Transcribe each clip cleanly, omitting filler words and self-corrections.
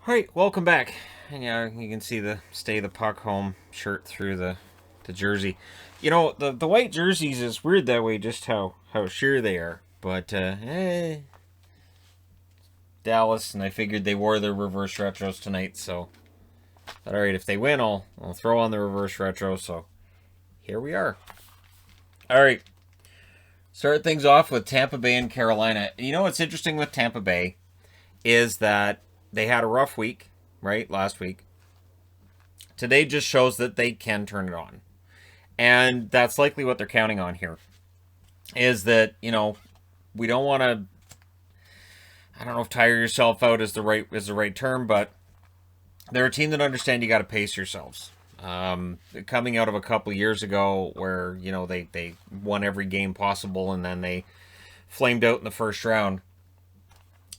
All right, welcome back. And yeah, you can see the "Stay the Puck Home" shirt through the jersey. You know, the white jerseys is weird that way, just how sheer they are. But Dallas, and I figured they wore their reverse retros tonight, so all right, if they win, I'll throw on the reverse retro. So here we are. All right, start things off with Tampa Bay and Carolina. You know what's interesting with Tampa Bay is that they had a rough week, right, last week. Today just shows that they can turn it on. And that's likely what they're counting on here. Is that, we don't want to, I don't know if tire yourself out is the right term, but they're a team that understand you got to pace yourselves. Coming out of a couple years ago where, they won every game possible and then they flamed out in the first round.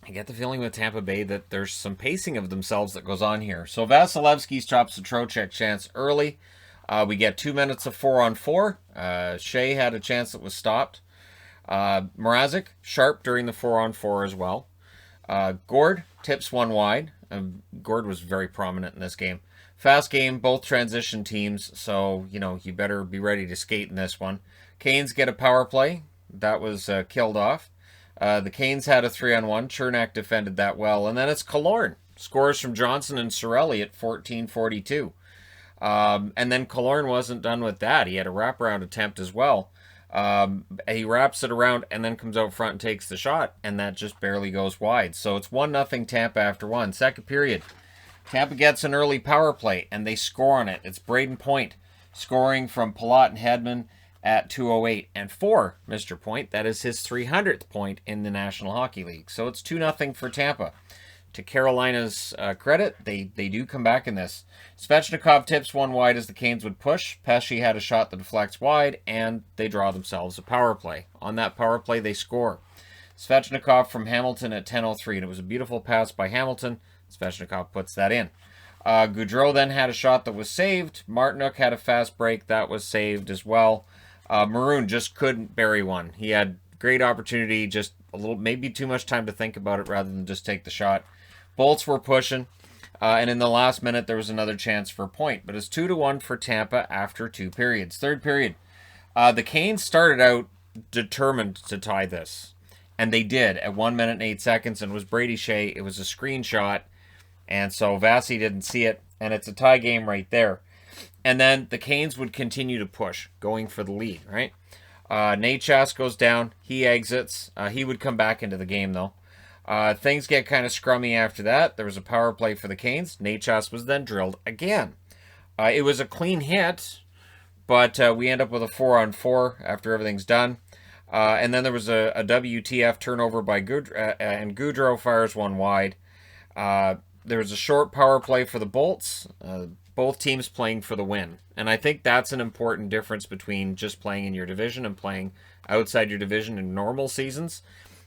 I get the feeling with Tampa Bay that there's some pacing of themselves that goes on here. So Vasilevsky stops the Trocheck chance early. We get 2 minutes of 4-on-4. Shea had a chance that was stopped. Mrazek, sharp during the 4-on-4 as well. Gord tips one wide. Gord was very prominent in this game. Fast game, both transition teams, so, you better be ready to skate in this one. Canes get a power play. That was killed off. The Canes had a 3-on-1. Chernak defended that well. And then it's Killorn. Scores from Johnson and Cirelli at 14:42. And then Killorn wasn't done with that. He had a wraparound attempt as well. He wraps it around and then comes out front and takes the shot. And that just barely goes wide. So it's 1-0 Tampa after one. Second period. Tampa gets an early power play and they score on it. It's Braden Point scoring from Palat and Hedman at 2:08. And for Mr. Point, that is his 300th point in the National Hockey League. So it's 2-0 for Tampa. To Carolina's credit, they do come back in this. Svechnikov tips one wide as the Canes would push. Pesce had a shot that deflects wide, and they draw themselves a power play. On that power play, they score. Svechnikov from Hamilton at 10:03, and it was a beautiful pass by Hamilton. Svechnikov puts that in. Goudreau then had a shot that was saved. Martinook had a fast break that was saved as well. Maroon just couldn't bury one. He had great opportunity, just a little, maybe too much time to think about it rather than just take the shot. Bolts were pushing, and in the last minute there was another chance for a point. But it's 2-1 for Tampa after two periods. Third period, the Canes started out determined to tie this, and they did at 1 minute and 8 seconds. And it was Brady Shea. It was a screenshot, and so Vasi didn't see it, and it's a tie game right there. And then the Canes would continue to push, going for the lead, right? Nate goes down. He exits. He would come back into the game, though. Things get kind of scrummy after that. There was a power play for the Canes. Nate was then drilled again. It was a clean hit, but we end up with a 4-on-4 after everything's done. And then there was a WTF turnover by Goudreau, and Goudreau fires one wide. There was a short power play for the Bolts. Both teams playing for the win. And I think that's an important difference between just playing in your division and playing outside your division in normal seasons.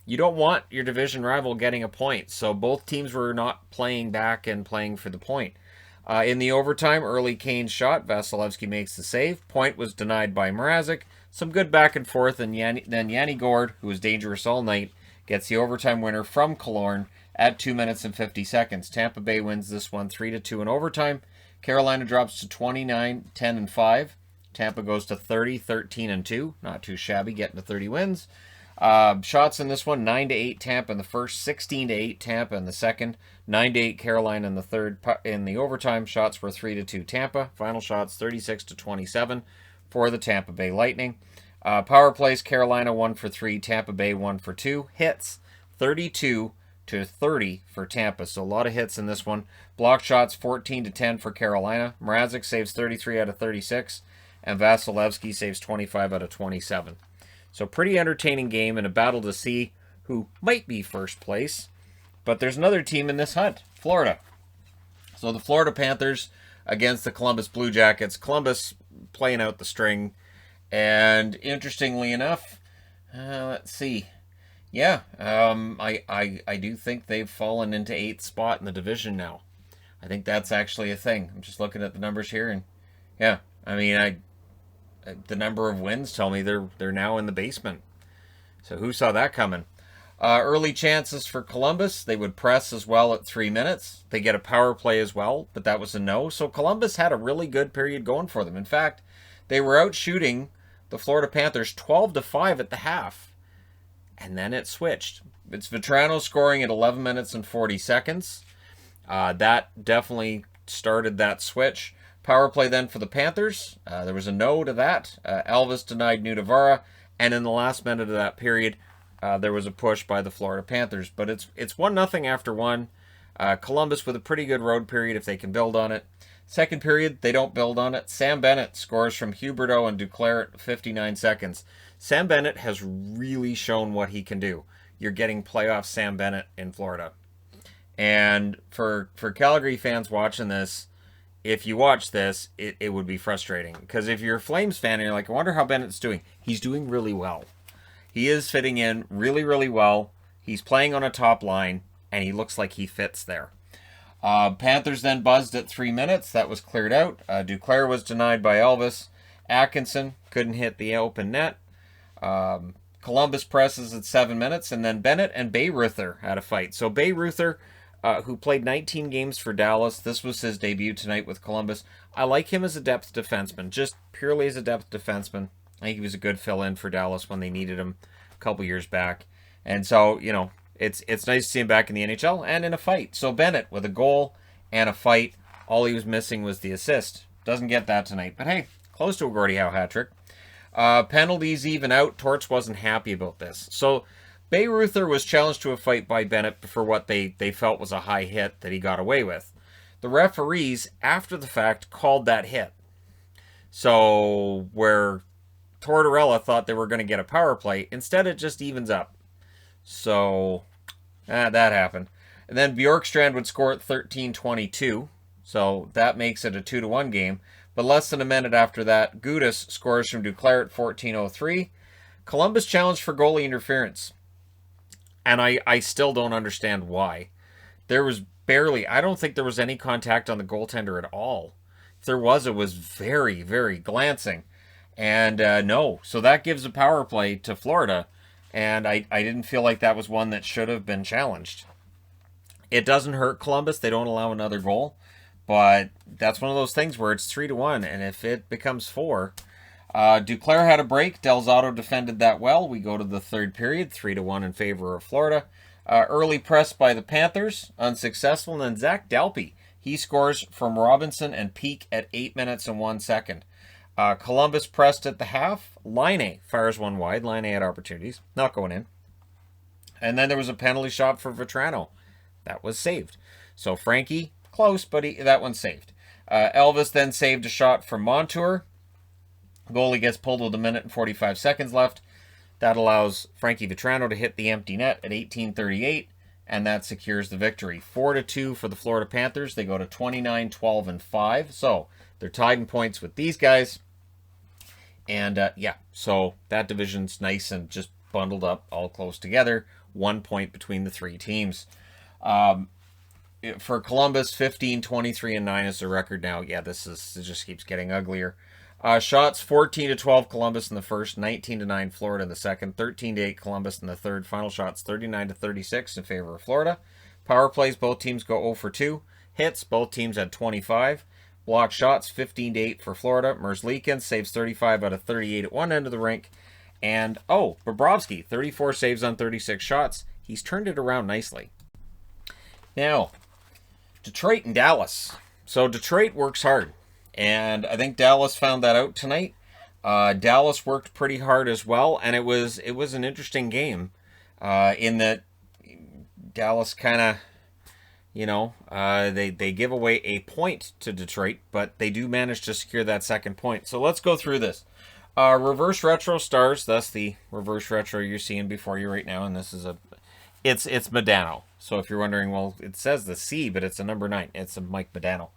You don't want your division rival getting a point. So both teams were not playing back and playing for the point. In the overtime, early Canes shot. Vasilevsky makes the save. Point was denied by Mrazek. Some good back and forth. And then Yanni Gourde, who was dangerous all night, gets the overtime winner from Killorn at 2 minutes and 50 seconds. Tampa Bay wins this one 3-2 in overtime. Carolina drops to 29, 10, and 5. Tampa goes to 30, 13, and 2. Not too shabby, getting to 30 wins. Shots in this one, 9-8 Tampa in the first, 16-8 Tampa in the second, 9-8 Carolina in the third. In the overtime, shots were 3-2 Tampa. Final shots, 36-27 for the Tampa Bay Lightning. Power plays, Carolina 1 for 3, Tampa Bay 1 for 2. Hits, 32-30 for Tampa. So a lot of hits in this one. Block shots 14-10 for Carolina. Mrazek saves 33 out of 36. And Vasilevsky saves 25 out of 27. So pretty entertaining game and a battle to see who might be first place. But there's another team in this hunt, Florida. So the Florida Panthers against the Columbus Blue Jackets. Columbus playing out the string. And interestingly enough, let's see. Yeah, I do think they've fallen into 8th spot in the division now. I think that's actually a thing. I'm just looking at the numbers here, and yeah, I mean, the number of wins tell me they're now in the basement. So who saw that coming? Early chances for Columbus. They would press as well at 3 minutes. They get a power play as well, but that was a no. So Columbus had a really good period going for them. In fact, they were out shooting the Florida Panthers 12-5 at the half. And then it switched. It's Vetrano scoring at 11 minutes and 40 seconds. That definitely started that switch. Power play then for the Panthers. There was a no to that. Elvis denied Nudavara. And in the last minute of that period, there was a push by the Florida Panthers. But it's 1-0 after one. Columbus with a pretty good road period if they can build on it. Second period, they don't build on it. Sam Bennett scores from Huberdeau and Duclair at 59 seconds. Sam Bennett has really shown what he can do. You're getting playoff Sam Bennett in Florida. And for Calgary fans watching this, if you watch this, it would be frustrating. Because if you're a Flames fan and you're like, I wonder how Bennett's doing. He's doing really well. He is fitting in really, really well. He's playing on a top line, and he looks like he fits there. Panthers then buzzed at 3 minutes. That was cleared out. Duclair was denied by Elvis. Atkinson couldn't hit the open net. Columbus presses at 7 minutes, and then Bennett and Bayreuther had a fight. So Bayreuther, who played 19 games for Dallas, this was his debut tonight with Columbus. I like him as a depth defenseman, just purely as a depth defenseman. I think he was a good fill-in for Dallas when they needed him a couple years back. And so, you know, it's nice to see him back in the NHL and in a fight. So Bennett with a goal and a fight. All he was missing was the assist. Doesn't get that tonight. But hey, close to a Gordie Howe hat trick. Penalties even out. Torts wasn't happy about this. So Bayreuther was challenged to a fight by Bennett for what they felt was a high hit that he got away with. The referees, after the fact, called that hit. So where Tortorella thought they were going to get a power play, instead it just evens up. So that happened. And then Bjorkstrand would score at 13:22. So that makes it a 2-1 game. But less than a minute after that, Gudas scores from Duclair at 14:03. Columbus challenged for goalie interference. And I still don't understand why. There was barely, I don't think there was any contact on the goaltender at all. If there was, it was very, very glancing. And no, so that gives a power play to Florida. And I didn't feel like that was one that should have been challenged. It doesn't hurt Columbus. They don't allow another goal. But that's one of those things where it's 3-1. And if it becomes 4, Duclair had a break. Delzato defended that well. We go to the third period, 3-1 in favor of Florida. Early press by the Panthers, unsuccessful. And then Zach Dalpe, he scores from Robinson and Peak at 8 minutes and 1 second. Columbus pressed at the half. Laine fires one wide. Laine had opportunities. Not going in. And then there was a penalty shot for Vetrano. That was saved. So Frankie, close, but that one's saved. Elvis then saved a shot from Montour. Goalie gets pulled with 1 minute and 45 seconds left. That allows Frankie Vetrano to hit the empty net at 18:38, and that secures the victory. 4-2 for the Florida Panthers. They go to 29, 12, and 5. So they're tied in points with these guys. And yeah, so that division's nice and just bundled up, all close together. 1 point between the three teams. For Columbus, 15, 23, and 9 is the record now. Yeah, it just keeps getting uglier. Shots 14-12 Columbus in the first, 19-9 Florida in the second, 13-8 Columbus in the third. Final shots 39-36 in favor of Florida. Power plays, both teams go 0 for 2. Hits, both teams had 25. Block shots 15-8 for Florida. Merzlikins saves 35 out of 38 at one end of the rink. And Bobrovsky, 34 saves on 36 shots. He's turned it around nicely. Now, Detroit and Dallas. So Detroit works hard. And I think Dallas found that out tonight. Dallas worked pretty hard as well, and it was an interesting game in that Dallas kind of, they give away a point to Detroit, but they do manage to secure that second point. So let's go through this. Reverse retro stars. That's the reverse retro you're seeing before you right now, and this is it's Modano. So if you're wondering, well, it says the C, but it's a number 9. It's a Mike Modano.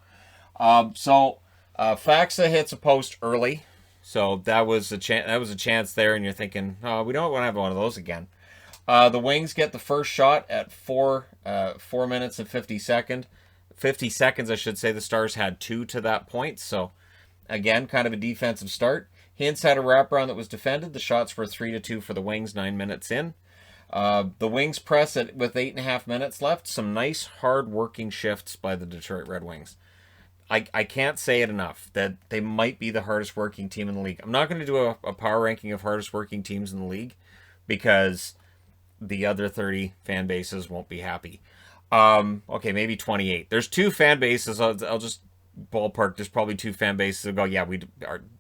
Faxa hits a post early, so that was a chance there, and you're thinking, oh, we don't want to have one of those again. The Wings get the first shot at 4 minutes and 50 seconds. I should say. The Stars had 2 to that point, so again, kind of a defensive start. Hintz had a wraparound that was defended. The shots were 3-2 for the Wings 9 minutes in. The Wings press it with 8.5 minutes left. Some nice, hard-working shifts by the Detroit Red Wings. I can't say it enough that they might be the hardest working team in the league. I'm not going to do a power ranking of hardest working teams in the league because the other 30 fan bases won't be happy. Okay, maybe 28. There's 2 fan bases. I'll just ballpark. There's probably 2 fan bases that go, yeah,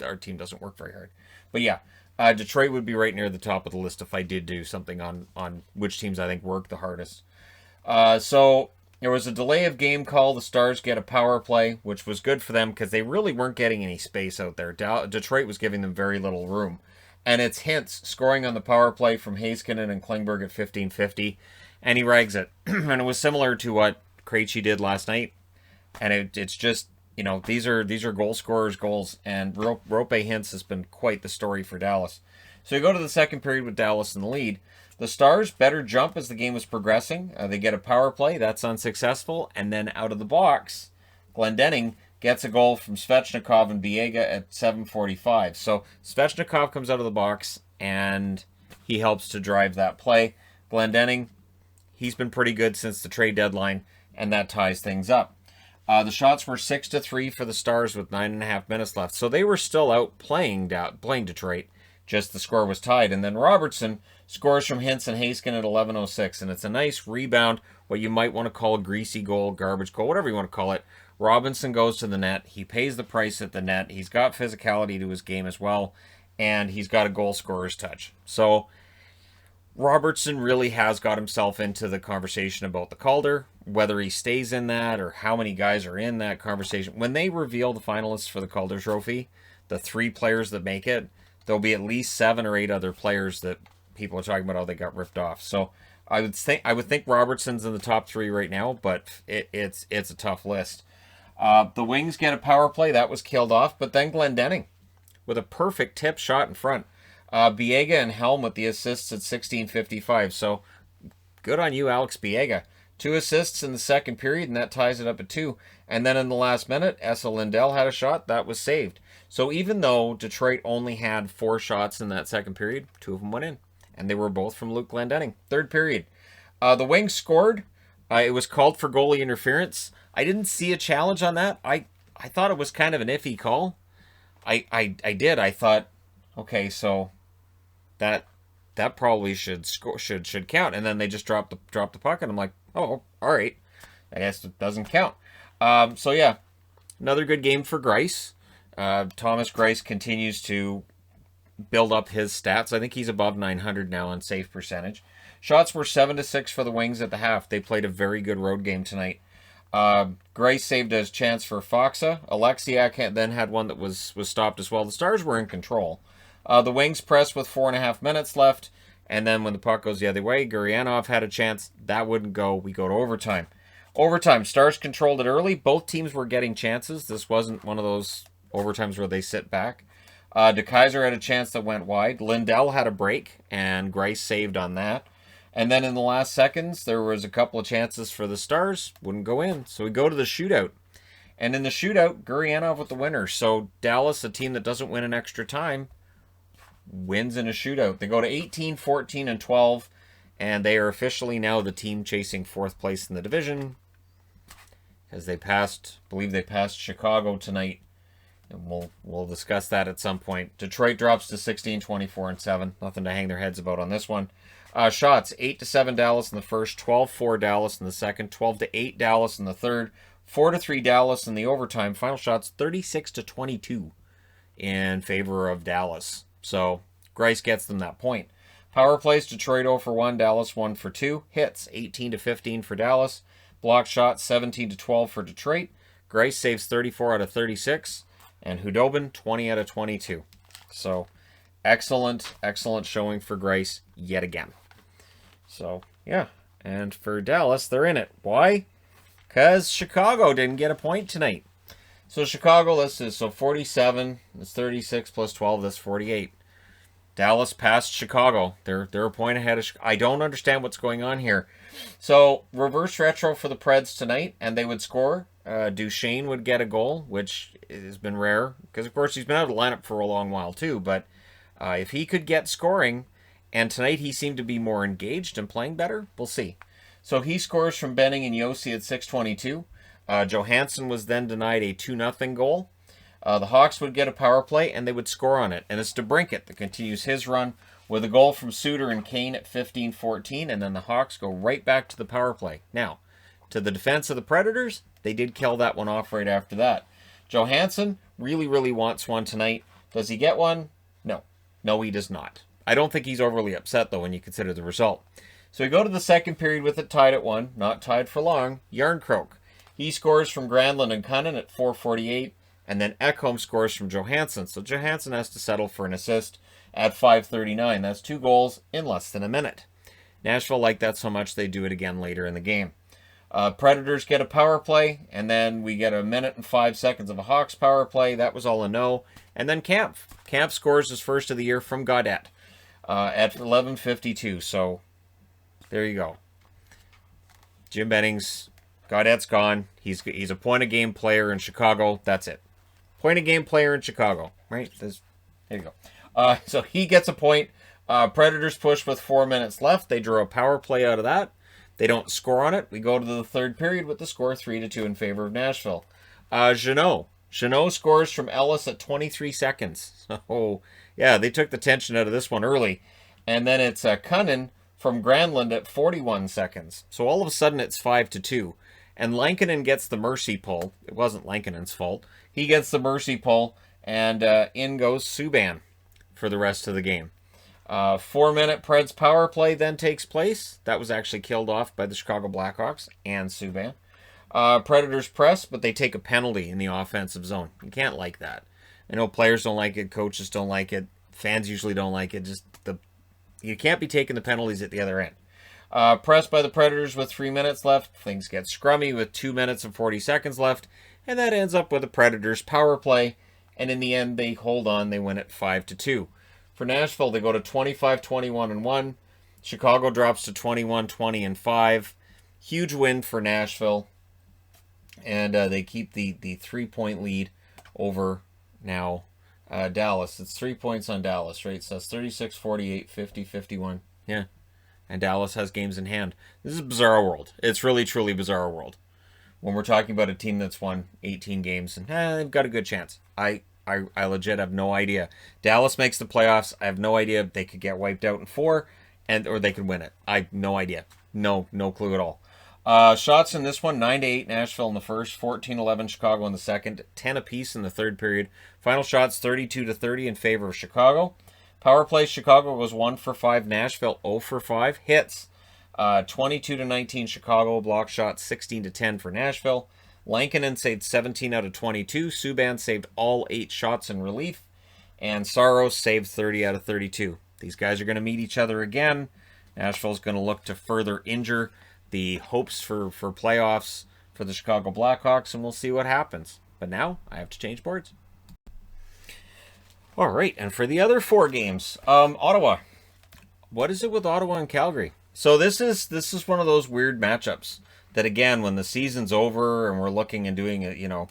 our team doesn't work very hard. But yeah, Detroit would be right near the top of the list if I did do something on which teams I think work the hardest. So there was a delay of game call. The Stars get a power play, which was good for them because they really weren't getting any space out there. Detroit was giving them very little room. And it's Hintz scoring on the power play from Heiskanen and Klingberg at 15:50, and he rags it. And it was similar to what Krejci did last night. And it's just, these are goal scorers' goals, and Roope Hintz has been quite the story for Dallas. So you go to the second period with Dallas in the lead. The Stars better jump as the game was progressing. They get a power play. That's unsuccessful. And then out of the box, Glendening gets a goal from Svechnikov and Biega at 7:45. So Svechnikov comes out of the box, and he helps to drive that play. Glendening, he's been pretty good since the trade deadline, and that ties things up. The shots were 6-3 for the Stars with 9.5 minutes left. So they were still out playing Detroit. Just the score was tied. And then Robertson scores from Hintz and Heiskanen at 11:06. And it's a nice rebound, what you might want to call a greasy goal, garbage goal, whatever you want to call it. Robinson goes to the net. He pays the price at the net. He's got physicality to his game as well. And he's got a goal scorer's touch. So Robertson really has got himself into the conversation about the Calder, whether he stays in that or how many guys are in that conversation. When they reveal the finalists for the Calder Trophy, the 3 players that make it, there'll be at least 7 or 8 other players that people are talking about how they got ripped off. So I would think Robertson's in the top 3 right now, but it's a tough list. The Wings get a power play. That was killed off, but then Glendening with a perfect tip shot in front. Biega and Helm with the assists at 16:55. So good on you, Alex Biega. 2 assists in the second period, and that ties it up at 2. And then in the last minute, Esa Lindell had a shot. That was saved. So even though Detroit only had 4 shots in that second period, 2 of them went in. And they were both from Luke Glendening. Third period. The Wings scored. It was called for goalie interference. I didn't see a challenge on that. I thought it was kind of an iffy call. I did. I thought, okay, so that probably should count. And then they just dropped the puck, and I'm like, oh, all right. I guess it doesn't count. So yeah, another good game for Greiss. Thomas Greiss continues to build up his stats. I think he's above 900 now on save percentage. Shots were 7-6 for the Wings at the half. They played a very good road game tonight. Greiss saved his chance for Foxa. Alexiak then had one that was stopped as well. The Stars were in control. The Wings pressed with 4.5 minutes left, and then when the puck goes the other way, Gurianov had a chance. That wouldn't go. We go to overtime. Stars controlled it early. Both teams were getting chances. This wasn't one of those overtimes where they sit back. De Keyser had a chance that went wide. Lindell had a break, and Greiss saved on that. And then in the last seconds, there was a couple of chances for the Stars. Wouldn't go in. So we go to the shootout. And in the shootout, Gurianov with the winner. So Dallas, a team that doesn't win in extra time, wins in a shootout. They go to 18, 14, and 12. And they are officially now the team chasing 4th place in the division. As they believe they passed Chicago tonight. And we'll discuss that at some point. Detroit drops to 16, 24, and 7. Nothing to hang their heads about on this one. Shots, 8-7 Dallas in the first, 12-4 Dallas in the second, 12-8 Dallas in the third, 4-3 Dallas in the overtime. Final shots, 36-22 in favor of Dallas. So Greiss gets them that point. Power plays, Detroit 0 for 1, Dallas 1 for 2. Hits, 18-15 for Dallas. Block shots, 17-12 for Detroit. Greiss saves 34 out of 36. And Hudobin, 20 out of 22. So excellent showing for Greiss yet again. So, yeah. And for Dallas, they're in it. Why? Because Chicago didn't get a point tonight. So Chicago, this is 47. That's 36 plus 12. That's 48. Dallas passed Chicago. They're a point ahead of Chicago. I don't understand what's going on here. So, reverse retro for the Preds tonight, and they would score. Duchesne would get a goal, which has been rare. Because, of course, he's been out of the lineup for a long while, too. But if he could get scoring, And tonight he seemed to be more engaged and playing better. We'll see. So he scores from Benning and Yossi at 6:22. Johansson was then denied a 2-0 goal. The Hawks would get a power play, and they would score on it. And it's DeBrincat that continues his run with a goal from Suter and Kane at 15:14, and then the Hawks go right back to the power play. Now, to the defense of the Predators, they did kill that one off right after that. Johansson really, really wants one tonight. Does he get one? No. No, he does not. I don't think he's overly upset, though, when you consider the result. So we go to the second period with it tied at 1. Not tied for long. Yarncroke. He scores from Granlund and Cunnin at 4:48. And then Ekholm scores from Johansson. So Johansson has to settle for an assist at 5:39. That's 2 goals in less than a minute. Nashville liked that so much they do it again later in the game. Predators get a power play, and then we get a minute and 5 seconds of a Hawks power play. That was all a no. And then Kampf. Kampf scores his first of the year from Gaudette at 11:52. So there you go. Jim Benning's, Gaudette's gone. He's a point-a-game player in Chicago. That's it. Point-a-game player in Chicago, right? There you go. So he gets a point. Predators push with 4 minutes left. They draw a power play out of that. They don't score on it. We go to the third period with the score 3-2 in favor of Nashville. Jeannot scores from Ellis at 23 seconds. So, yeah, they took the tension out of this one early. And then it's Cunnin from Granlund at 41 seconds. So all of a sudden it's 5-2. And Lankinen gets the mercy pull. It wasn't Lankinen's fault. He gets the mercy pull, and in goes Subban for the rest of the game. 4-minute Preds power play then takes place. That was actually killed off by the Chicago Blackhawks and Subban. Predators press, but they take a penalty in the offensive zone. You can't like that. I know players don't like it, coaches don't like it, fans usually don't like it. You can't be taking the penalties at the other end. Pressed by the Predators with 3 minutes left. Things get scrummy with 2 minutes and 40 seconds left. And that ends up with the Predators power play. And in the end, they hold on. They win it 5-2. For Nashville, they go to 25-21-1. Chicago drops to 21-20-5. Huge win for Nashville. And they keep the 3-point lead over now Dallas. It's 3 points on Dallas, right? So that's 36-48, 50-51. Yeah. And Dallas has games in hand. This is a bizarre world. It's really, truly bizarre world. When we're talking about a team that's won 18 games and they've got a good chance. I legit have no idea. Dallas makes the playoffs. I have no idea if they could get wiped out in 4 or they could win it. I have no idea. No clue at all. Shots in this one, 9-8 Nashville in the first, 14-11 Chicago in the second, 10 apiece in the third period. Final shots 32-30 in favor of Chicago. Power play, Chicago was 1 for 5. Nashville 0 for 5. Hits 22-19 Chicago. Block shots 16-10 for Nashville. Lankinen saved 17 out of 22. Subban saved all 8 shots in relief. And Saros saved 30 out of 32. These guys are going to meet each other again. Nashville's going to look to further injure the hopes for playoffs for the Chicago Blackhawks, and we'll see what happens. But now I have to change boards. All right, and for the other 4 games, Ottawa. What is it with Ottawa and Calgary? So this is one of those weird matchups that, again, when the season's over and we're looking and doing a,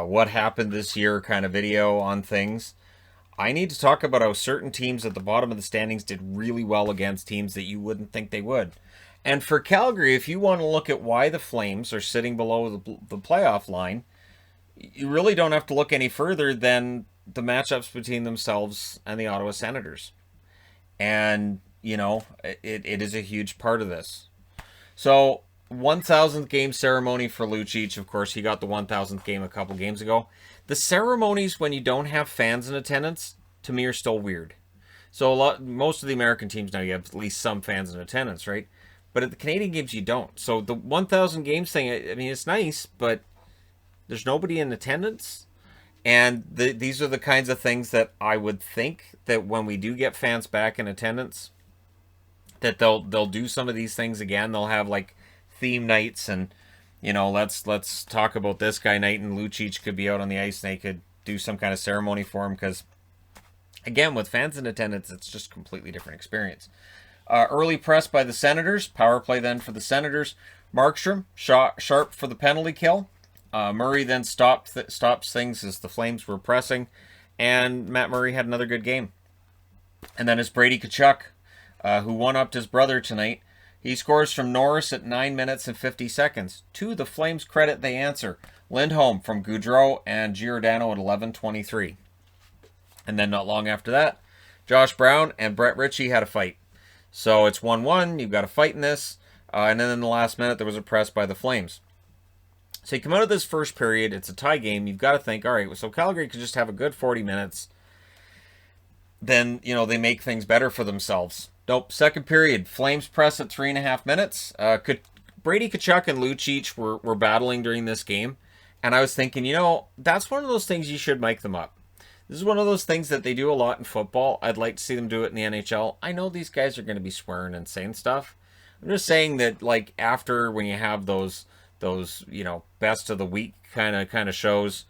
what happened this year kind of video on things, I need to talk about how certain teams at the bottom of the standings did really well against teams that you wouldn't think they would. And for Calgary, if you want to look at why the Flames are sitting below the playoff line, you really don't have to look any further than the matchups between themselves and the Ottawa Senators. And, it is a huge part of this. So, 1,000th game ceremony for Lucic. Of course, he got the 1,000th game a couple games ago. The ceremonies when you don't have fans in attendance, to me, are still weird. So, most of the American teams now, you have at least some fans in attendance, right? But at the Canadian games, you don't. So, the 1,000 games thing, I mean, it's nice, but there's nobody in attendance. And these are the kinds of things that I would think that when we do get fans back in attendance, that they'll do some of these things again. They'll have like theme nights and, let's talk about this guy night, and Lucic could be out on the ice and they could do some kind of ceremony for him, because again, with fans in attendance, it's just a completely different experience. Early press by the Senators. Power play then for the Senators. Markstrom, sharp for the penalty kill. Murray then stops things as the Flames were pressing, and Matt Murray had another good game. And then it's Brady Tkachuk. who one-upped his brother tonight. He scores from Norris at 9 minutes and 50 seconds. To the Flames' credit, they answer. Lindholm from Gaudreau and Giordano at 11:23. And then not long after that, Josh Brown and Brett Ritchie had a fight. So it's 1-1. You've got a fight in this. And then in the last minute, there was a press by the Flames. So you come out of this first period. It's a tie game. You've got to think, all right, so Calgary could just have a good 40 minutes. Then, they make things better for themselves. Nope. Second period, Flames press at 3.5 minutes. Brady Tkachuk and Lucic were battling during this game. And I was thinking, that's one of those things you should mic them up. This is one of those things that they do a lot in football. I'd like to see them do it in the NHL. I know these guys are going to be swearing and saying stuff. I'm just saying that, like, after when you have those best of the week kind of shows,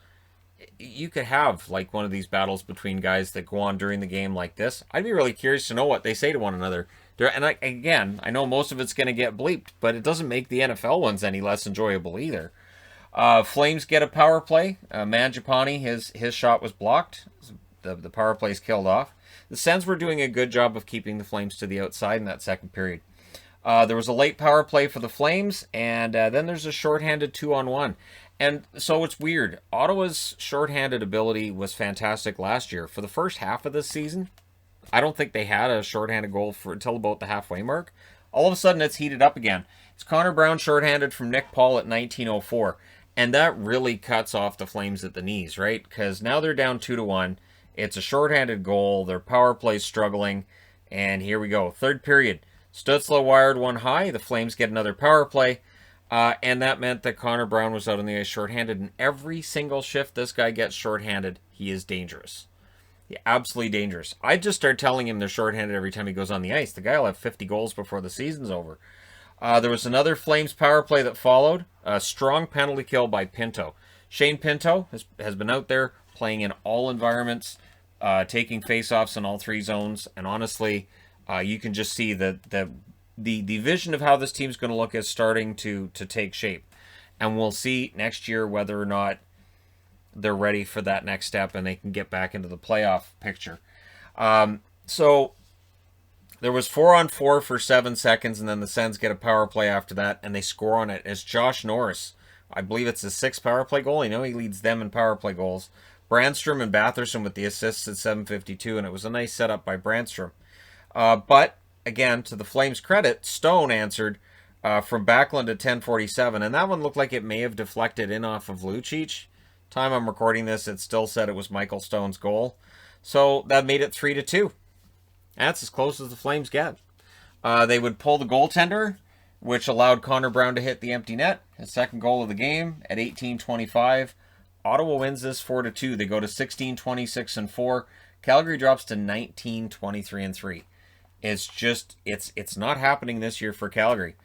you could have like one of these battles between guys that go on during the game like this. I'd be really curious to know what they say to one another. And I know most of it's going to get bleeped, but it doesn't make the NFL ones any less enjoyable either. Flames get a power play. Mangiapane, his shot was blocked. The power play's killed off. The Sens were doing a good job of keeping the Flames to the outside in that second period. There was a late power play for the Flames, and then there's a shorthanded 2-on-1. And so it's weird. Ottawa's shorthanded ability was fantastic last year. For the first half of this season, I don't think they had a shorthanded goal until about the halfway mark. All of a sudden, it's heated up again. It's Connor Brown shorthanded from Nick Paul at 19:04. And that really cuts off the Flames at the knees, right? Because now they're down 2-1. It's a shorthanded goal. Their power play's struggling. And here we go. Third period. Stützle wired one high. The Flames get another power play. And that meant that Connor Brown was out on the ice shorthanded. And every single shift this guy gets shorthanded, he is dangerous. Yeah, absolutely dangerous. I just start telling him they're shorthanded every time he goes on the ice. The guy will have 50 goals before the season's over. There was another Flames power play that followed. A strong penalty kill by Pinto. Shane Pinto has been out there playing in all environments, taking faceoffs in all three zones. And honestly, you can just see that the vision of how this team's going to look is starting to take shape. And we'll see next year whether or not they're ready for that next step and they can get back into the playoff picture. So there was 4-on-4 for 7 seconds, and then the Sens get a power play after that, and they score on it. It's Josh Norris. I believe it's his 6th power play goal. He leads them in power play goals. Brandstrom and Batherson with the assists at 7:52, and it was a nice setup by Brandstrom. But, again, to the Flames' credit, Stone answered from Backlund at 10:47, and that one looked like it may have deflected in off of Lucic. Time I'm recording this, it still said it was Michael Stone's goal. So that made it 3-2. That's as close as the Flames get. They would pull the goaltender, which allowed Connor Brown to hit the empty net. His second goal of the game at 18:25. Ottawa wins this 4-2. They go to 16-26-4. Calgary drops to 19-23-3. It's not happening this year for Calgary.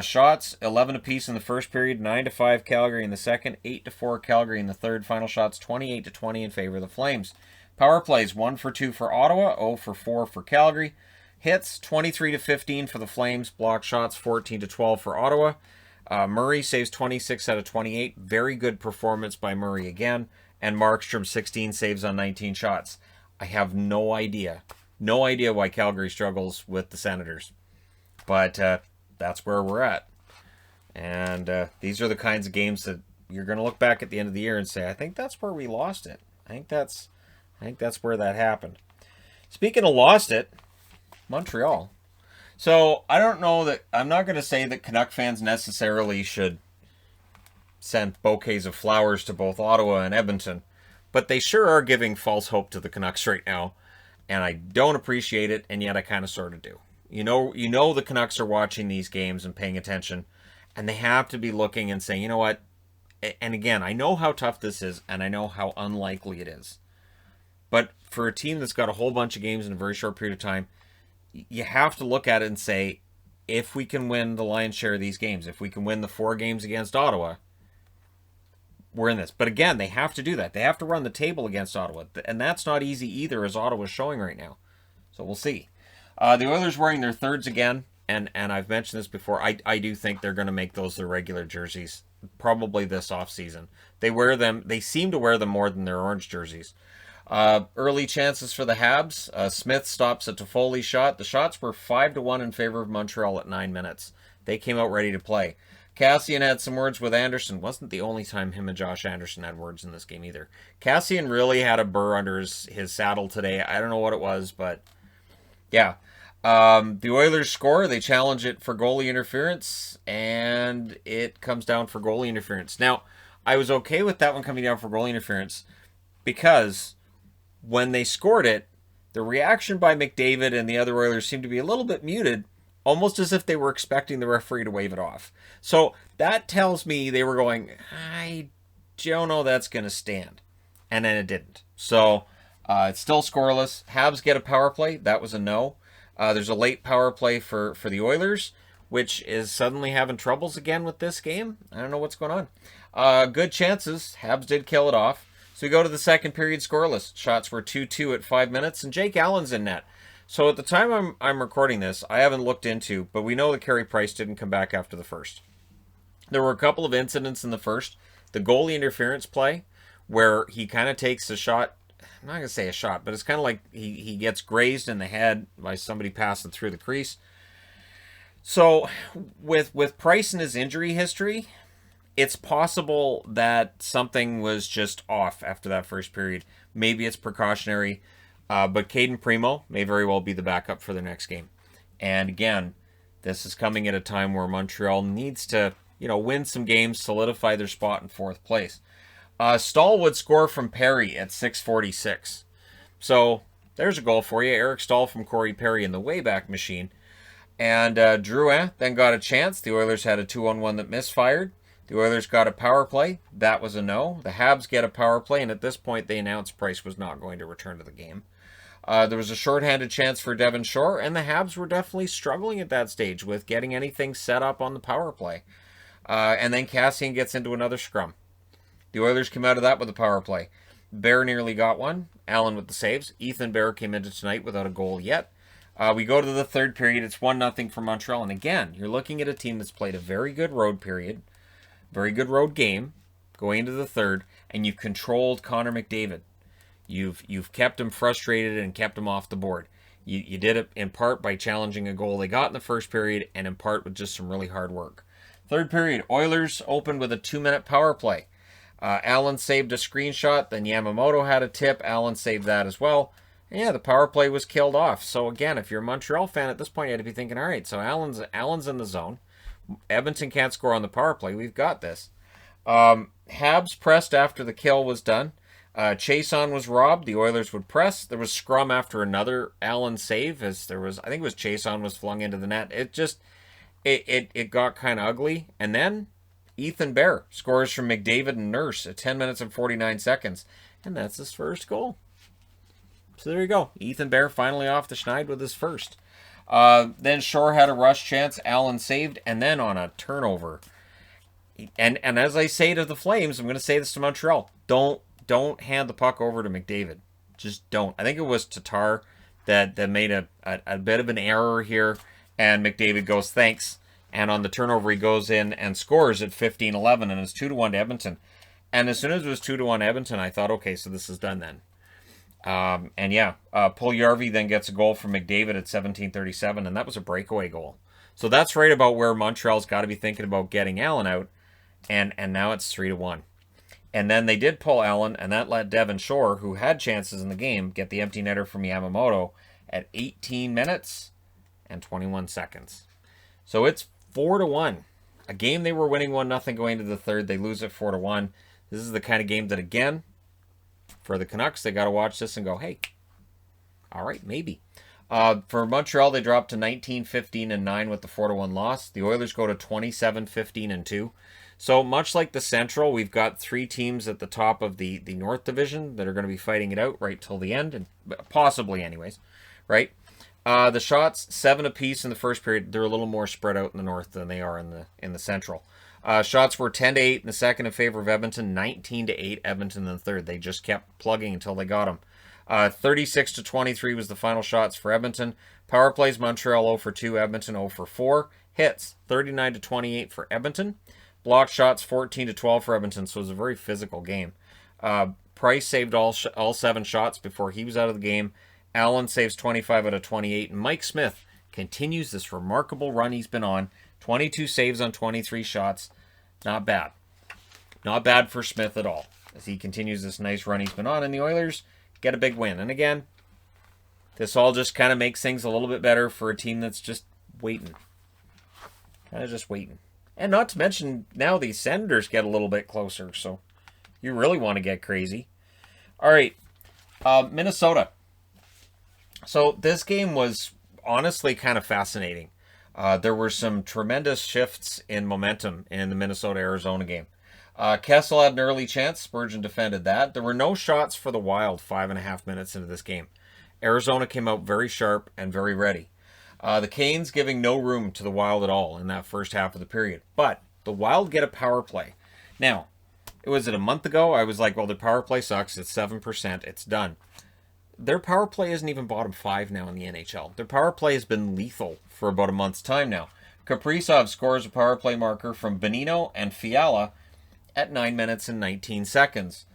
Shots 11 apiece in the first period, 9-5 Calgary in the second, 8-4 Calgary in the third. Final shots 28-20 in favor of the Flames. Power plays 1 for 2 for Ottawa, 0 for 4 for Calgary. Hits 23-15 for the Flames. Block shots 14-12 for Ottawa. Murray saves 26 out of 28. Very good performance by Murray again. And Markstrom 16 saves on 19 shots. I have no idea why Calgary struggles with the Senators. But that's where we're at. And these are the kinds of games that you're going to look back at the end of the year and say, I think that's where we lost it. I think that's where that happened. Speaking of lost it, Montreal. So I don't know that I'm not going to say that Canuck fans necessarily should send bouquets of flowers to both Ottawa and Edmonton, but they sure are giving false hope to the Canucks right now, and I don't appreciate it, and yet I kind of sort of do. You know the Canucks are watching these games and paying attention, and they have to be looking and saying, you know what? And again, I know how tough this is, and I know how unlikely it is. But for a team that's got a whole bunch of games in a very short period of time, you have to look at it and say, if we can win the lion's share of these games, if we can win the 4 games against Ottawa, we're in this. But again, they have to do that. They have to run the table against Ottawa. And that's not easy either, as Ottawa's showing right now. So we'll see. The Oilers wearing their thirds again. And I've mentioned this before. I do think they're going to make those their regular jerseys. Probably this offseason. They wear them. They seem to wear them more than their orange jerseys. Early chances for the Habs. Smith stops a Toffoli shot. The shots were 5-1 in favor of Montreal at 9 minutes. They came out ready to play. Cassian had some words with Anderson. Wasn't the only time him and Josh Anderson had words in this game either. Cassian really had a burr under his saddle today. I don't know what it was, but yeah. The Oilers score. They challenge it for goalie interference, and it comes down for goalie interference. Now, I was okay with that one coming down for goalie interference because when they scored it, the reaction by McDavid and the other Oilers seemed to be a little bit muted, almost as if they were expecting the referee to wave it off. So that tells me they were going, I don't know that's going to stand. And then it didn't. So it's still scoreless. Habs get a power play. That was a no. There's a late power play for the Oilers, which is suddenly having troubles again with this game. I don't know what's going on. Good chances. Habs did kill it off. So we go to the second period scoreless. Shots were 2-2 at 5 minutes, and Jake Allen's in net. So at the time I'm recording this, I haven't looked into, but we know that Carey Price didn't come back after the first. There were a couple of incidents in the first. The goalie interference play, where he kind of takes a shot. I'm not going to say a shot, but it's kind of like he gets grazed in the head by somebody passing through the crease. So with Price and his injury history, it's possible that something was just off after that first period. Maybe it's precautionary, but Caden Primo may very well be the backup for the next game. And again, this is coming at a time where Montreal needs to, win some games, solidify their spot in fourth place. Stahl would score from Perry at 6:46. So there's a goal for you. Eric Stahl from Corey Perry in the Wayback Machine. And Drouin then got a chance. The Oilers had a 2-on-1 that misfired. The Oilers got a power play. That was a no. The Habs get a power play, and at this point they announced Price was not going to return to the game. There was a shorthanded chance for Devon Shore, and the Habs were definitely struggling at that stage with getting anything set up on the power play. And then Cassian gets into another scrum. The Oilers came out of that with a power play. Bear nearly got one. Allen with the saves. Ethan Bear came into tonight without a goal yet. We go to the third period. It's 1-0 for Montreal. And again, you're looking at a team that's played a very good road period, very good road game, going into the third, and you've controlled Connor McDavid. You've kept him frustrated and kept him off the board. You did it in part by challenging a goal they got in the first period, and in part with just some really hard work. Third period, Oilers opened with a 2-minute power play. Allen saved a screenshot, then Yamamoto had a tip. Allen saved that as well. And yeah, the power play was killed off. So again, if you're a Montreal fan at this point, you had to be thinking, all right, so Allen's in the zone. Edmonton can't score on the power play. We've got this. Habs pressed after the kill was done. Chason was robbed. The Oilers would press. There was scrum after another Allen save, as there was, I think it was Chason was flung into the net. It got kind of ugly. And then Ethan Bear scores from McDavid and Nurse at 10 minutes and 49 seconds. And that's his first goal. So there you go. Ethan Bear finally off the schneid with his first. Then Shore had a rush chance. Allen saved. And then on a turnover. And as I say to the Flames, I'm going to say this to Montreal. Don't hand the puck over to McDavid. Just don't. I think it was Tatar that made a bit of an error here. And McDavid goes, thanks. And on the turnover, he goes in and scores at 15-11. And it's 2-1 to Edmonton. And as soon as it was 2-1 Edmonton, I thought, okay, so this is done then. Puljujarvi then gets a goal from McDavid at 17:37, and that was a breakaway goal. So that's right about where Montreal's got to be thinking about getting Allen out, and now it's 3-1. And then they did pull Allen, and that let Devon Shore, who had chances in the game, get the empty netter from Yamamoto at 18 minutes and 21 seconds. So it's 4-1. A game they were winning 1-0 going into the third. They lose it 4-1. This is the kind of game that, again, for the Canucks, they got to watch this and go, hey, all right, maybe. For Montreal, they dropped to 19-15-9 with the 4-1 loss. The Oilers go to 27-15-2. So much like the Central, we've got three teams at the top of the North Division that are going to be fighting it out right till the end, and possibly anyways, right? The shots, 7 apiece in the first period. They're a little more spread out in the North than they are in the Central. Shots were 10-8 in the second in favor of Edmonton, 19-8 Edmonton in the third. They just kept plugging until they got them. 36-23 was the final shots for Edmonton. Power plays, Montreal 0 for 2, Edmonton 0 for 4. Hits, 39-28 for Edmonton. Block shots, 14-12 for Edmonton, so it was a very physical game. Price saved all 7 shots before he was out of the game. Allen saves 25 out of 28. And Mike Smith continues this remarkable run he's been on. 22 saves on 23 shots. Not bad. Not bad for Smith at all, as he continues this nice run he's been on. And the Oilers get a big win. And again, this all just kind of makes things a little bit better for a team that's just waiting. Kind of just waiting. And not to mention, now these Senators get a little bit closer, so you really want to get crazy. All right, Minnesota. So this game was honestly kind of fascinating. There were some tremendous shifts in momentum in the Minnesota-Arizona game. Kessel had an early chance. Spurgeon defended that. There were no shots for the Wild 5.5 minutes into this game. Arizona came out very sharp and very ready. The Canes giving no room to the Wild at all in that first half of the period. But the Wild get a power play. Now, was it a month ago? I was like, well, the power play sucks. It's 7%. It's done. Their power play isn't even bottom 5 now in the NHL. Their power play has been lethal for about a month's time now. Kaprizov scores a power play marker from Bonino and Fiala at 9 minutes and 19 seconds.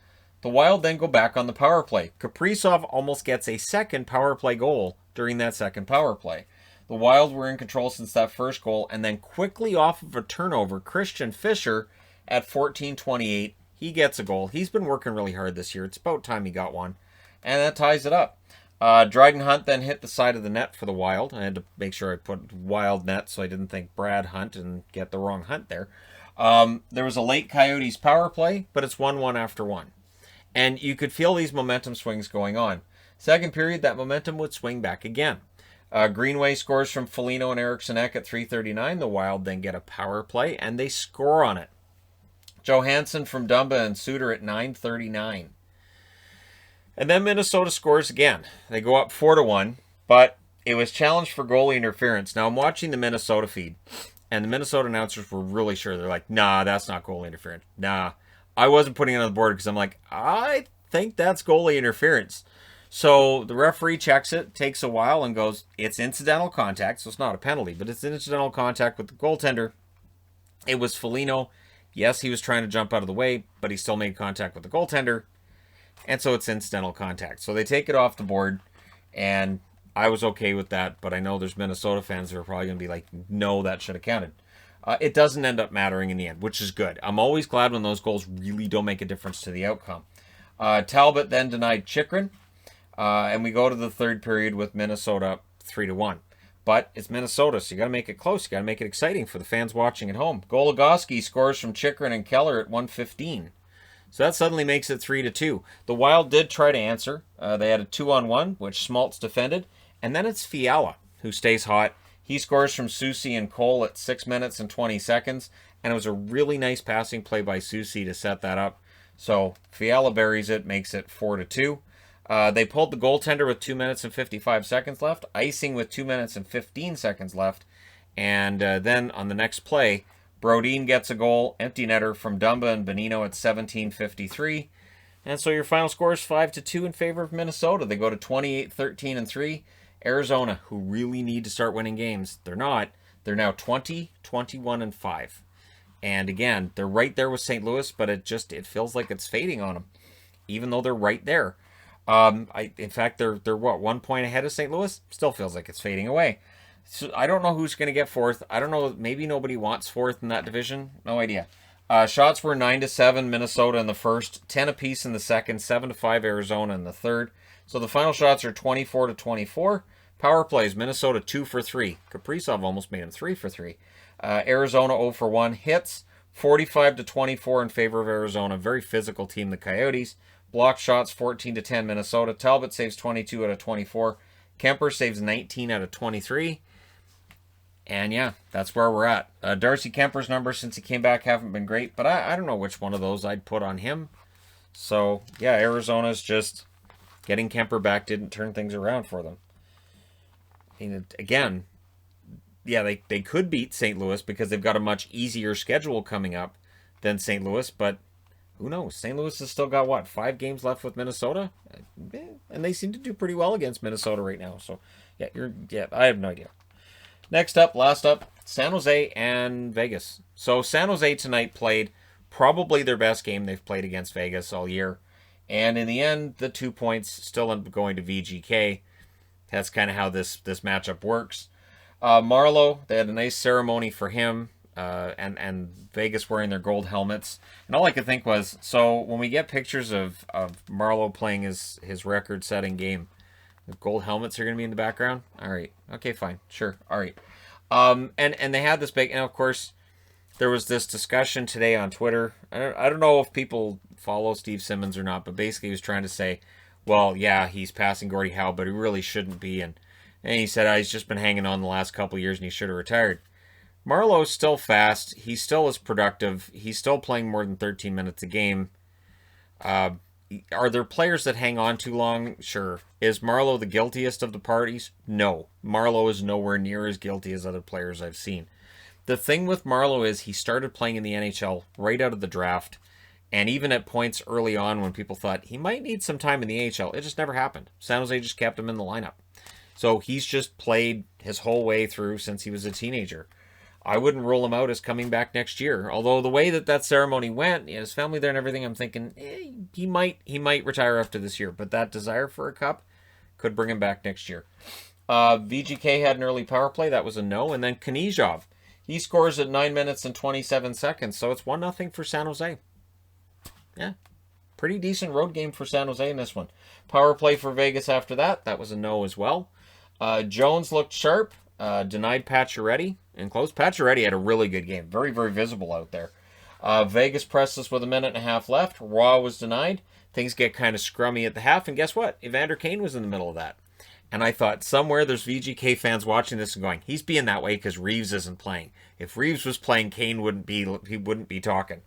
The Wild then go back on the power play. Kaprizov almost gets a second power play goal during that second power play. The Wild were in control since that first goal, and then quickly off of a turnover, Christian Fischer at 14:28, he gets a goal. He's been working really hard this year. It's about time he got one. And that ties it up. Dryden Hunt then hit the side of the net for the Wild. I had to make sure I put Wild net so I didn't think Brad Hunt and get the wrong Hunt there. There was a late Coyotes power play, but it's 1-1 after 1. And you could feel these momentum swings going on. Second period, that momentum would swing back again. Greenway scores from Foligno and Eriksson Ek at 3:39. The Wild then get a power play, and they score on it. Johansson from Dumba and Suter at 9:39. And then Minnesota scores again. They go up 4-1, but it was challenged for goalie interference. Now, I'm watching the Minnesota feed, and the Minnesota announcers were really sure. They're like, nah, that's not goalie interference. Nah. I wasn't putting it on the board because I'm like, I think that's goalie interference. So the referee checks it, takes a while, and goes, it's incidental contact, so it's not a penalty, but it's incidental contact with the goaltender. It was Foligno. Yes, he was trying to jump out of the way, but he still made contact with the goaltender, and so it's incidental contact. So they take it off the board, and I was okay with that, but I know there's Minnesota fans who are probably going to be like, no, that should have counted. It doesn't end up mattering in the end, which is good. I'm always glad when those goals really don't make a difference to the outcome. Talbot then denied Chychrun. And we go to the third period with Minnesota up 3-1. But it's Minnesota, so you got to make it close. You got to make it exciting for the fans watching at home. Goligoski scores from Chychrun and Keller at 1:15. So that suddenly makes it 3-2. The Wild did try to answer. They had a 2-on-1, which Schmaltz defended. And then it's Fiala who stays hot. He scores from Soucy and Cole at 6 minutes and 20 seconds. And it was a really nice passing play by Soucy to set that up. So Fiala buries it, makes it 4-2. They pulled the goaltender with 2 minutes and 55 seconds left, icing with 2 minutes and 15 seconds left, and then on the next play, Brodin gets a goal, empty netter from Dumba and Bonino at 17:53, and so your final score is 5-2 in favor of Minnesota. They go to 28-13-3. Arizona, who really need to start winning games, they're not. They're now 20-21-5, and again, they're right there with St. Louis, but it feels like it's fading on them, even though they're right there. In fact, they're what, 1 point ahead of St. Louis? Still feels like it's fading away. So I don't know who's going to get fourth. I don't know. Maybe nobody wants fourth in that division. No idea. Shots were 9-7 Minnesota in the first, 10 apiece in the second, 7-5 Arizona in the third. So the final shots are 24-24. Power plays, Minnesota 2 for 3. Kaprizov almost made him 3 for 3. Arizona 0 for 1. Hits 45-24 in favor of Arizona. Very physical team, the Coyotes. Block shots 14-10 Minnesota. Talbot saves 22 out of 24. Kemper saves 19 out of 23. And yeah, that's where we're at. Darcy Kemper's numbers since he came back haven't been great, but I don't know which one of those I'd put on him. So yeah, Arizona's just getting Kemper back didn't turn things around for them. And again, yeah, they could beat St. Louis because they've got a much easier schedule coming up than St. Louis, but who knows? St. Louis has still got, what, 5 games left with Minnesota? And they seem to do pretty well against Minnesota right now. So, yeah, I have no idea. Next up, last up, San Jose and Vegas. So, San Jose tonight played probably their best game they've played against Vegas all year. And in the end, the 2 points still end up going to VGK. That's kind of how this matchup works. Marleau, they had a nice ceremony for him, and Vegas wearing their gold helmets. And all I could think was, so when we get pictures of Marleau playing his record-setting game, the gold helmets are going to be in the background? All right. Okay, fine. Sure. All right. And they had this big, and of course, there was this discussion today on Twitter. I don't know if people follow Steve Simmons or not, but basically he was trying to say, well, yeah, he's passing Gordie Howe, but he really shouldn't be. And he said, he's just been hanging on the last couple of years and he should have retired. Marleau's still fast. He still is productive. He's still playing more than 13 minutes a game. Are there players that hang on too long? Sure. Is Marleau the guiltiest of the parties? No. Marleau is nowhere near as guilty as other players I've seen. The thing with Marleau is he started playing in the NHL right out of the draft. And even at points early on when people thought he might need some time in the AHL, it just never happened. San Jose just kept him in the lineup. So he's just played his whole way through since he was a teenager. I wouldn't rule him out as coming back next year. Although the way that ceremony went, his family there and everything, I'm thinking he might retire after this year. But that desire for a cup could bring him back next year. VGK had an early power play. That was a no. And then Knyzhov, he scores at 9 minutes and 27 seconds. So it's 1-0 for San Jose. Yeah, pretty decent road game for San Jose in this one. Power play for Vegas after that. That was a no as well. Jones looked sharp. Denied Pacioretty in close. Pacioretty had a really good game. Very, very visible out there. Vegas pressed us with 1.5 minutes left. Raw was denied. Things get kind of scrummy at the half. And guess what? Evander Kane was in the middle of that. And I thought somewhere there's VGK fans watching this and going, he's being that way because Reeves isn't playing. If Reeves was playing, Kane wouldn't be talking.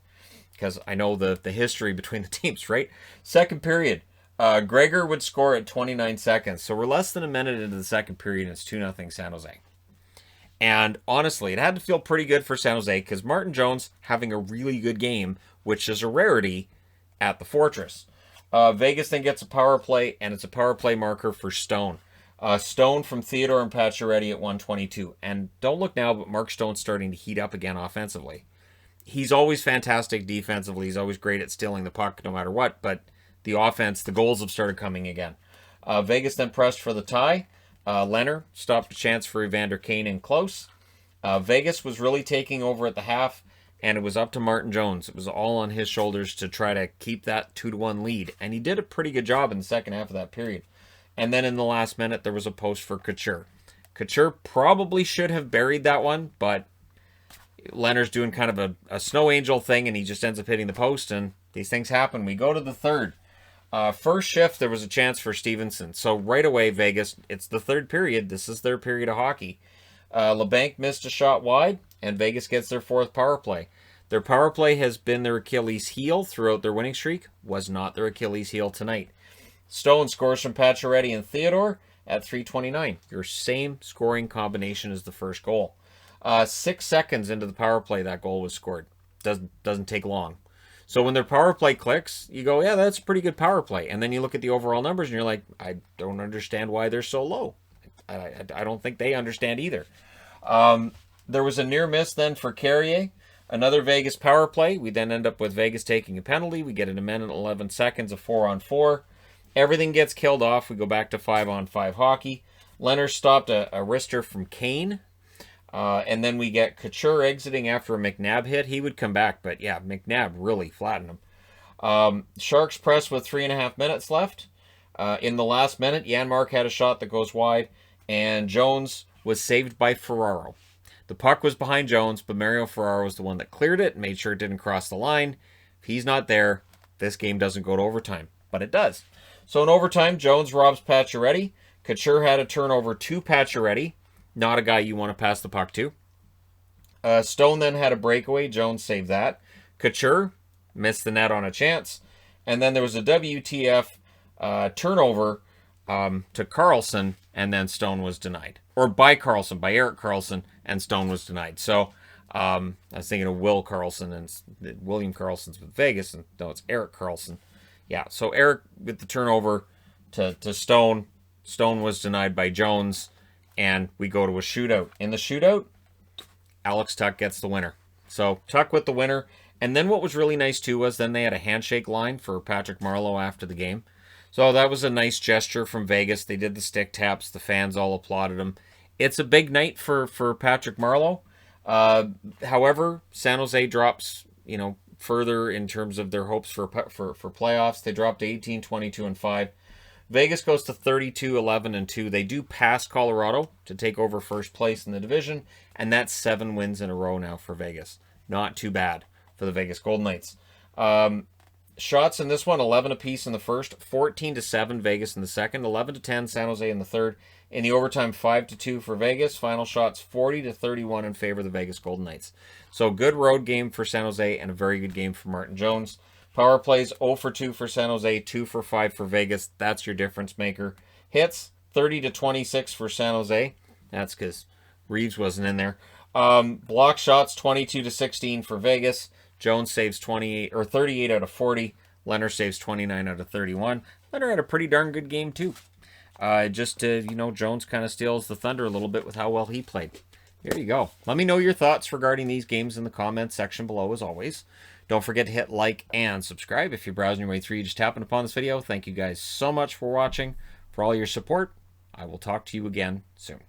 Because I know the history between the teams, right? Second period. Gregor would score at 29 seconds. So we're less than a minute into the second period and it's 2-0 San Jose. And honestly, it had to feel pretty good for San Jose because Martin Jones having a really good game, which is a rarity at the Fortress. Vegas then gets a power play, and it's a power play marker for Stone. Stone from Theodore and Pacioretty at 1:22. And don't look now, but Mark Stone's starting to heat up again offensively. He's always fantastic defensively. He's always great at stealing the puck no matter what, but the offense, the goals have started coming again. Vegas then pressed for the tie. Leonard stopped a chance for Evander Kane in close. Vegas was really taking over at the half, and it was up to Martin Jones. It was all on his shoulders to try to keep that 2-1 lead, and he did a pretty good job in the second half of that period. And then in the last minute, there was a post for Couture. Couture probably should have buried that one, but Leonard's doing kind of a snow angel thing, and he just ends up hitting the post, and these things happen. We go to the third. First shift, there was a chance for Stevenson. So right away, Vegas, it's the third period. This is their period of hockey. LeBanc missed a shot wide, and Vegas gets their fourth power play. Their power play has been their Achilles heel throughout their winning streak. Was not their Achilles heel tonight. Stone scores from Pacioretty and Theodore at 3:29. Your same scoring combination as the first goal. 6 seconds into the power play, that goal was scored. Doesn't take long. So when their power play clicks, you go, yeah, that's a pretty good power play. And then you look at the overall numbers and you're like, I don't understand why they're so low. I don't think they understand either. There was a near miss then for Carrier. Another Vegas power play. We then end up with Vegas taking a penalty. We get an 1 minute and 11 seconds of 4-on-4. Everything gets killed off. We go back to 5-on-5 hockey. Leonard stopped a wrister from Kane. And then we get Couture exiting after a McNabb hit. He would come back, but yeah, McNabb really flattened him. Sharks press with 3.5 minutes left. In the last minute, Janmark had a shot that goes wide, and Jones was saved by Ferraro. The puck was behind Jones, but Mario Ferraro was the one that cleared it and made sure it didn't cross the line. If he's not there, this game doesn't go to overtime, but it does. So in overtime, Jones robs Pacioretty. Couture had a turnover to Pacioretty. Not a guy you want to pass the puck to. Stone then had a breakaway. Jones saved that. Couture missed the net on a chance. And then there was a WTF turnover to Carlson, and then Stone was denied. Or by Carlson, by Erik Karlsson, and Stone was denied. So I was thinking of Will Karlsson, and William Karlsson's with Vegas, and no, it's Erik Karlsson. Yeah, so Erik with the turnover to Stone. Stone was denied by Jones. And we go to a shootout. In the shootout, Alex Tuch gets the winner. So Tuch with the winner. And then what was really nice too was then they had a handshake line for Patrick Marleau after the game. So that was a nice gesture from Vegas. They did the stick taps. The fans all applauded him. It's a big night for Patrick Marleau. However, San Jose drops, further in terms of their hopes for playoffs. They dropped to 18, 22, and 5. Vegas goes to 32, 11, and 2. They do pass Colorado to take over first place in the division, and that's 7 wins in a row now for Vegas. Not too bad for the Vegas Golden Knights. Shots in this one, 11 apiece in the first, 14-7 Vegas in the second, 11-10 San Jose in the third. In the overtime, 5-2 for Vegas. Final shots, 40-31 in favor of the Vegas Golden Knights. So good road game for San Jose and a very good game for Martin Jones. Power plays 0-2 for San Jose, 2-5 for Vegas. That's your difference maker. Hits 30-26 for San Jose. That's because Reeves wasn't in there. Block shots 22-16 for Vegas. Jones saves 38 out of 40. Leonard saves 29 out of 31. Leonard had a pretty darn good game too. Jones kind of steals the thunder a little bit with how well he played. Here you go. Let me know your thoughts regarding these games in the comments section below as always. Don't forget to hit like and subscribe. If you're browsing your way through, just tapping upon this video. Thank you guys so much for watching, for all your support. I will talk to you again soon.